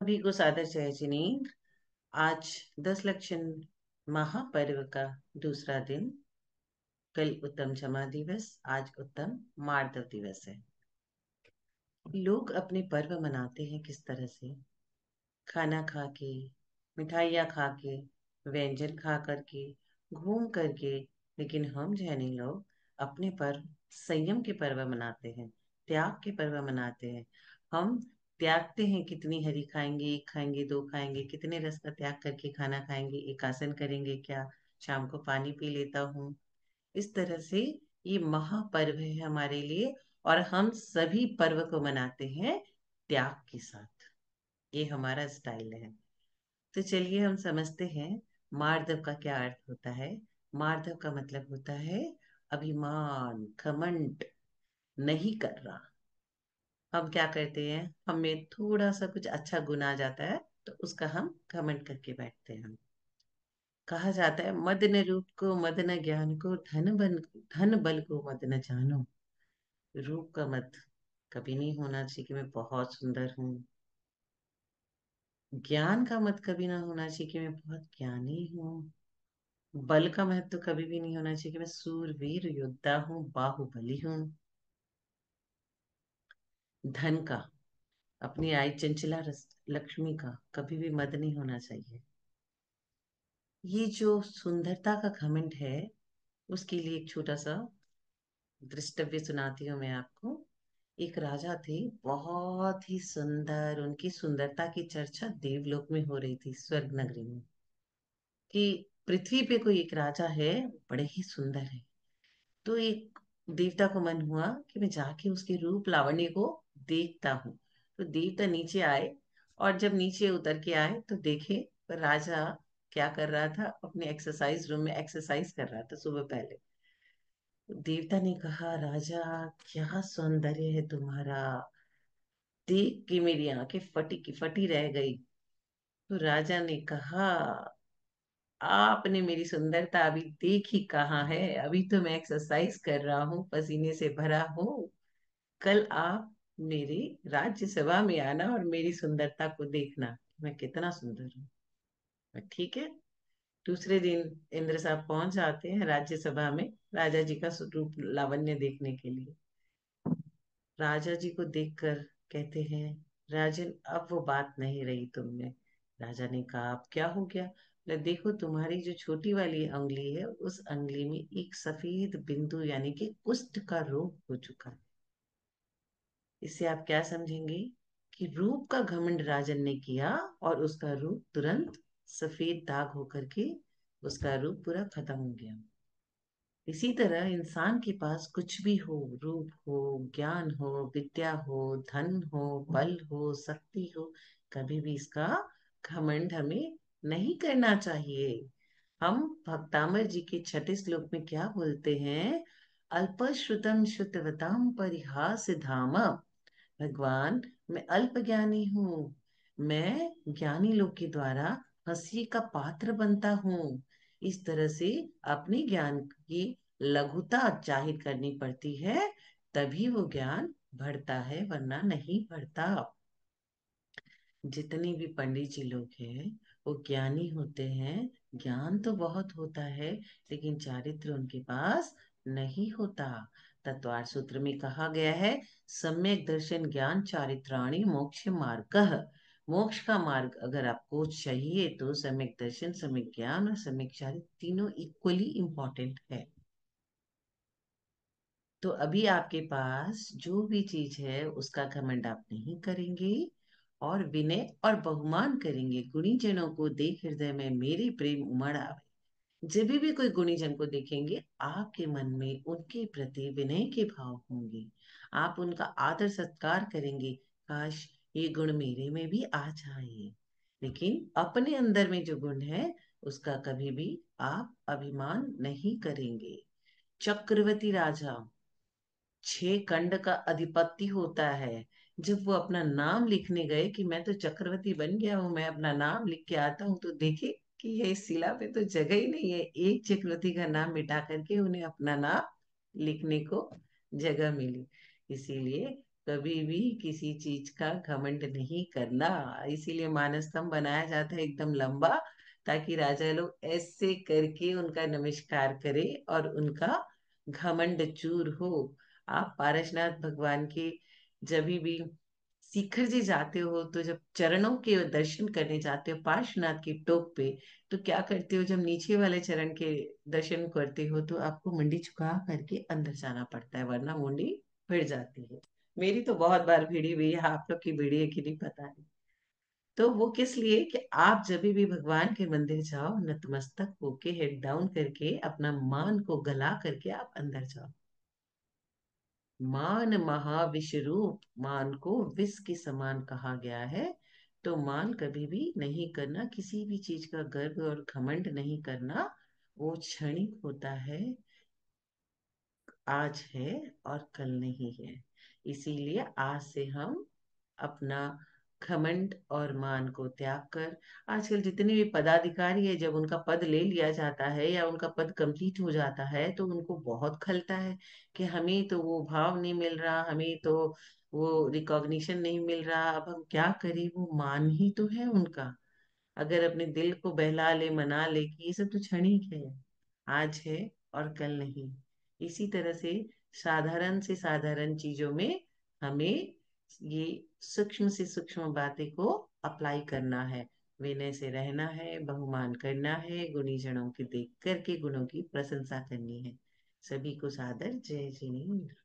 सभी को सादर जय जिनेन्द्र। आज 10 लक्षण महापर्व का दूसरा दिन। कल उत्तम क्षमा दिवस, आज उत्तम मार्दव दिवस है। लोग अपने पर्व मनाते हैं किस तरह से? खाना खा के, मिठाइयाँ खा के, व्यंजन खा करके, घूम करके। लेकिन हम जैनी लोग अपने पर्व संयम के पर्व मनाते हैं, त्याग के पर्व मनाते हैं। हम त्यागते हैं, कितनी हरी खाएंगे, एक खाएंगे, दो खाएंगे, कितने रस का त्याग करके खाना खाएंगे, एक आसन करेंगे क्या, शाम को पानी पी लेता हूँ। इस तरह से ये महापर्व है हमारे लिए। और हम सभी पर्व को मनाते हैं त्याग के साथ। ये हमारा स्टाइल है। तो चलिए हम समझते हैं मार्दव का क्या अर्थ होता है। मार्दव का मतलब होता है अभिमान, घमंड नहीं कर रहा। हम क्या करते हैं, हमें थोड़ा सा कुछ अच्छा गुण आ जाता है तो उसका हम घमंड करके बैठते हैं। कहा जाता है मद न रूप को, मद न ज्ञान को, धन बल को मद न जानो। रूप का मत कभी नहीं होना चाहिए कि मैं बहुत सुंदर हूँ। ज्ञान का मत कभी ना होना चाहिए कि मैं बहुत ज्ञानी हूँ। बल का महत्व कभी भी नहीं होना चाहिए कि मैं सूरवीर योद्धा हूँ, बाहुबली हूँ। धन का, अपनी आई चंचला लक्ष्मी का कभी भी मद नहीं होना चाहिए। ये जो सुंदरता का घमंड है, उसके लिए एक छोटा सा दृष्टव्य सुनाती हूँ मैं आपको। एक राजा थे, बहुत ही सुंदर। उनकी सुंदरता की चर्चा देवलोक में हो रही थी, स्वर्ग नगरी में, कि पृथ्वी पे कोई एक राजा है, बड़े ही सुंदर है। तो एक देवता को मन हुआ कि मैं जाके उसके रूप लावण्य को देखता हूँ। तो देवता नीचे आए, और जब नीचे उतर के आए तो देखे राजा क्या कर रहा था, अपने एक्सरसाइज रूम में एक्सरसाइज कर रहा था सुबह पहले। तो देवता ने कहा, राजा क्या सौंदर्य है तुम्हारा, देख के मेरी आंखें फटी की फटी रह गई। तो राजा ने कहा, आपने मेरी सुंदरता अभी देखी कहाँ है, अभी तो मैं एक्सरसाइज कर रहा हूँ, पसीने से भरा हूँ। कल आप मेरी राज्यसभा में आना और मेरी सुंदरता को देखना, मैं कितना सुंदर हूँ। ठीक है। दूसरे दिन इंद्र साहब पहुंच जाते हैं राज्यसभा में, राजा जी का रूप लावण्य देखने के लिए। राजा जी को देखकर कहते हैं, राजन अब वो बात नहीं रही तुम में। राजा ने कहा, अब क्या हो गया? बोले, देखो तुम्हारी जो छोटी वाली उंगली है, उस उंगली में एक सफेद बिंदु यानी कि कुष्ठ का रोग हो चुका है। इससे आप क्या समझेंगे कि रूप का घमंड राजन ने किया, और उसका रूप तुरंत सफेद दाग होकर के उसका रूप पूरा खत्म हो गया। इसी तरह इंसान के पास कुछ भी हो, रूप हो, ज्ञान हो, विद्या हो, धन हो, बल हो, शक्ति हो, कभी भी इसका घमंड हमें नहीं करना चाहिए। हम भक्तामर जी के छठे श्लोक में क्या बोलते हैं? अल्पश्रुतम श्रुतवताम परिहास धाम। भगवान, मैं अल्प ज्ञानी हूँ, मैं ज्ञानी लोग के द्वारा हंसी का पात्र बनता हूँ। इस तरह से अपने ज्ञान की लघुता जाहिर करनी पड़ती है, तभी वो ज्ञान बढ़ता है, वरना नहीं बढ़ता। जितने भी पंडित जी लोग हैं वो ज्ञानी होते हैं, ज्ञान तो बहुत होता है, लेकिन चारित्र उनके पास नहीं होता। तत्वार सूत्र में कहा गया है, सम्यक दर्शन ज्ञान चारित्राणि मोक्ष मार्ग। मोक्ष का मार्ग अगर आपको चाहिए तो सम्यक दर्शन, सम्यक ज्ञान और सम्यक चारित्र तीनों इक्वली इंपॉर्टेंट है। तो अभी आपके पास जो भी चीज है उसका घमंड आप नहीं करेंगे, और विनय और बहुमान करेंगे। गुणी जनों को देख हृदय में मेरे प्रेम उमड़ आवे। जब भी कोई गुणी जन को देखेंगे, आपके मन में उनके प्रति विनय के भाव होंगे। आप उनका आदर सत्कार करेंगे, काश ये गुण मेरे में भी आ जाए। लेकिन अपने अंदर में जो गुण है उसका कभी भी आप अभिमान नहीं करेंगे। चक्रवर्ती राजा 6 खंड का अधिपति होता है। जब वो अपना नाम लिखने गए कि मैं तो चक्रवर्ती बन गया हूँ, मैं अपना नाम लिख के आता हूँ, तो देखे कि ये इस शिला पे तो जगह ही नहीं है। एक चक्रवर्ती का नाम मिटा करके उन्हें अपना नाम लिखने को जगह मिली। इसीलिए कभी भी किसी चीज का घमंड नहीं करना। इसीलिए मानस्तंभ बनाया जाता है एकदम लंबा, ताकि राजा लोग ऐसे करके उनका नमस्कार करे और उनका घमंड चूर हो। आप पारसनाथ भगवान के जब भी शिखर जी जाते हो, तो जब चरणों के दर्शन करने जाते हो पार्श्वनाथ के टॉप पे, तो क्या करते हो, जब नीचे वाले चरण के दर्शन करते हो तो आपको मुंडी झुका करके अंदर जाना पड़ता है, वरना मुंडी भिड़ जाती है। मेरी तो बहुत बार भिड़ी हुई है, आप लोग की भिड़ी है कि नहीं पता नहीं। तो वो किस लिए कि आप जब भी भगवान के मंदिर जाओ, नतमस्तक होके हेड डाउन करके अपना मान को गला करके आप अंदर जाओ। मान महाविश्व रूप, मान को विष के समान कहा गया है। तो मान कभी भी नहीं करना, किसी भी चीज का गर्व और घमंड नहीं करना। वो क्षणिक होता है, आज है और कल नहीं है। इसीलिए आज से हम अपना घमंड और मान को त्याग कर, आजकल जितने भी पदाधिकारी है, जब उनका पद ले लिया जाता है या उनका पद कंप्लीट हो जाता है, तो उनको बहुत खलता है कि हमें तो वो भाव नहीं मिल रहा, हमें तो वो रिकॉग्निशन नहीं मिल रहा, अब हम क्या करें, वो मान ही तो है उनका। अगर अपने दिल को बहला ले, मना ले कि ये सब तो क्षणिक है, आज है और कल नहीं। इसी तरह से साधारण से साधारण चीजों में हमें ये सूक्ष्म से सूक्ष्म बातें को अप्लाई करना है। विनय से रहना है, बहुमान करना है, गुणी जनों के देख करके गुणों की प्रशंसा करनी है। सभी को सादर जय जिनेन्द्र।